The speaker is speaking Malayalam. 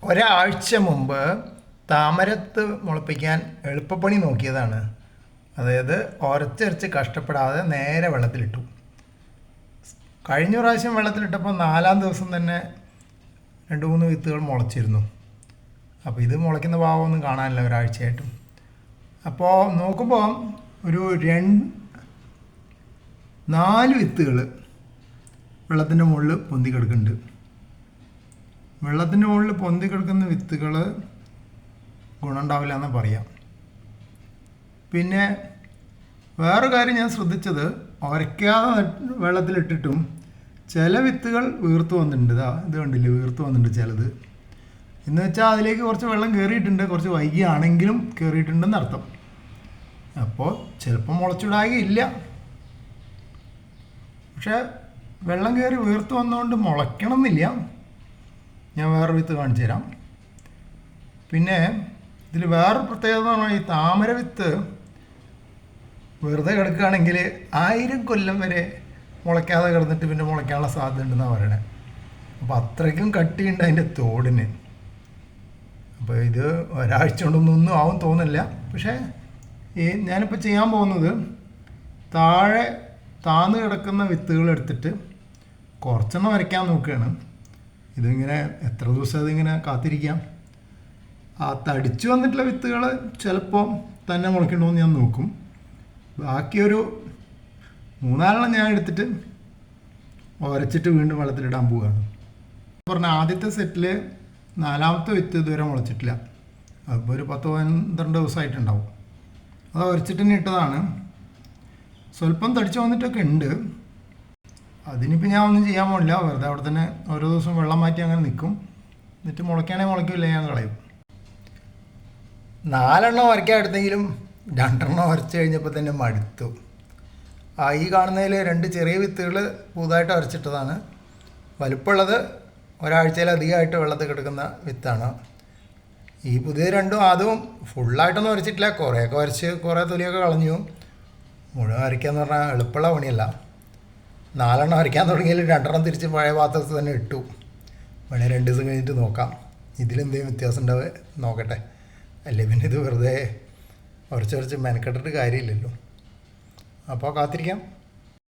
ഒരാഴ്ച മുമ്പ് താമരത്ത് മുളപ്പിക്കാൻ എളുപ്പപ്പണി നോക്കിയതാണ്. അതായത് ഉരച്ചരച്ച് കഷ്ടപ്പെടാതെ നേരെ വെള്ളത്തിലിട്ടു. കഴിഞ്ഞ പ്രാവശ്യം വെള്ളത്തിലിട്ടപ്പോൾ 4-ാം ദിവസം തന്നെ 2-3 വിത്തുകൾ മുളച്ചിരുന്നു. അപ്പോൾ ഇത് മുളയ്ക്കുന്ന ഭാവമൊന്നും കാണാനില്ല ഒരാഴ്ചയായിട്ടും. അപ്പോൾ നോക്കുമ്പോൾ ഒരു 4 വിത്തുകൾ വെള്ളത്തിൻ്റെ മുകളിൽ പൊന്തി കിടക്കുന്നുണ്ട്. വെള്ളത്തിൻ്റെ മുകളിൽ പൊന്തി കിടക്കുന്ന വിത്തുകൾ ഗുണമുണ്ടാവില്ല എന്ന് പറയാം. പിന്നെ വേറെ കാര്യം ഞാൻ ശ്രദ്ധിച്ചത്, ഉരയ്ക്കാതെ വെള്ളത്തിലിട്ടിട്ടും ചില വിത്തുകൾ വീർത്ത് വന്നിട്ടുണ്ട്. ഇത് കണ്ടില്ലേ, വീർത്ത് വന്നിട്ടുണ്ട് ചിലത്. എന്ന് വെച്ചാൽ അതിലേക്ക് കുറച്ച് വെള്ളം കയറിയിട്ടുണ്ട്, കുറച്ച് വൈകിയാണെങ്കിലും കയറിയിട്ടുണ്ടെന്ന് അർത്ഥം. അപ്പോൾ ചിലപ്പോൾ മുളച്ചിടാകില്ല. പക്ഷേ വെള്ളം കയറി വീർത്ത് വന്നുകൊണ്ട് മുളയ്ക്കണം എന്നില്ല. ഞാൻ വേറെ വിത്ത് കാണിച്ചു തരാം. പിന്നെ ഇതിൽ വേറൊരു പ്രത്യേകത എന്ന് പറഞ്ഞാൽ, ഈ താമര വിത്ത് വെറുതെ കിടക്കുകയാണെങ്കിൽ 1000 കൊല്ലം വരെ മുളയ്ക്കാതെ കിടന്നിട്ട് പിന്നെ മുളയ്ക്കാനുള്ള സാധ്യത ഉണ്ടെന്നാണ് പറയണത്. അപ്പോൾ അത്രയ്ക്കും കട്ടിയുണ്ട് അതിൻ്റെ തോടിന്. അപ്പോൾ ഇത് ഒരാഴ്ച കൊണ്ടൊന്നും ആവും തോന്നില്ല. പക്ഷേ ഞാനിപ്പോൾ ചെയ്യാൻ പോകുന്നത്, താഴെ താന്ന് കിടക്കുന്ന വിത്തുകൾ എടുത്തിട്ട് കുറച്ചെണ്ണം വരയ്ക്കാൻ നോക്കുകയാണ്. ഇതിങ്ങനെ എത്ര ദിവസം അതിങ്ങനെ കാത്തിരിക്കാം. ആ തടിച്ചു വന്നിട്ടുള്ള വിത്തുകൾ ചിലപ്പോൾ തന്നെ മുളയ്ക്കണമെന്ന് ഞാൻ നോക്കും. ബാക്കിയൊരു 3-4 ഞാൻ എടുത്തിട്ട് ഉരച്ചിട്ട് വീണ്ടും വെള്ളത്തിലിടാൻ പോവുകയാണ്. പറഞ്ഞ ആദ്യത്തെ സെറ്റിൽ 4-ാമത്തെ വിത്ത് ഇതുവരെ മുളച്ചിട്ടില്ല. അതിപ്പോൾ ഒരു 10-12 ദിവസമായിട്ടുണ്ടാവും. അത് ഉരച്ചിട്ട് തന്നെ ഇട്ടതാണ്. സ്വല്പം തടിച്ചു വന്നിട്ടൊക്കെ ഉണ്ട്. അതിനിപ്പോൾ ഞാൻ ഒന്നും ചെയ്യാൻ പോകില്ല. വെറുതെ അവിടെ തന്നെ ഓരോ ദിവസം വെള്ളം മാറ്റി അങ്ങനെ നിൽക്കും. എന്നിട്ട് മുളയ്ക്കുകയാണെങ്കിൽ മുളയ്ക്കില്ല, ഞാൻ കളയും. 4 എണ്ണം വരയ്ക്കാൻ എടുത്തെങ്കിലും 2 എണ്ണം വരച്ച് കഴിഞ്ഞപ്പോൾ തന്നെ മടുത്തു. ഈ കാണുന്നതിൽ 2 ചെറിയ വിത്തുകൾ പുതുതായിട്ട് വരച്ചിട്ടതാണ്. വലുപ്പമുള്ളത് ഒരാഴ്ചയിലധികമായിട്ട് വെള്ളത്തിൽ കിടക്കുന്ന വിത്താണ്. ഈ പുതിയ 2ഉം അതും ഫുള്ളായിട്ടൊന്നും വരച്ചിട്ടില്ല. കുറേയൊക്കെ വരച്ച് കുറേ തൊലിയൊക്കെ കളഞ്ഞു. മുഴുവൻ വരയ്ക്കാന്ന് പറഞ്ഞാൽ എളുപ്പമുള്ള പണിയല്ല. 4 എണ്ണം വരയ്ക്കാൻ തുടങ്ങിയാൽ 2 എണ്ണം തിരിച്ച് പഴയ പാത്രത്തിൽ തന്നെ ഇട്ടു. വേണേൽ 2 ദിവസം കഴിഞ്ഞിട്ട് നോക്കാം ഇതിലെന്തെങ്കിലും വ്യത്യാസം ഉണ്ടാവുക, നോക്കട്ടെ. അല്ലേ പിന്നെ ഇത് വെറുതെ ഉരച്ച് മെനക്കെട്ടിട്ട് കാര്യമില്ലല്ലോ. അപ്പോൾ കാത്തിരിക്കാം.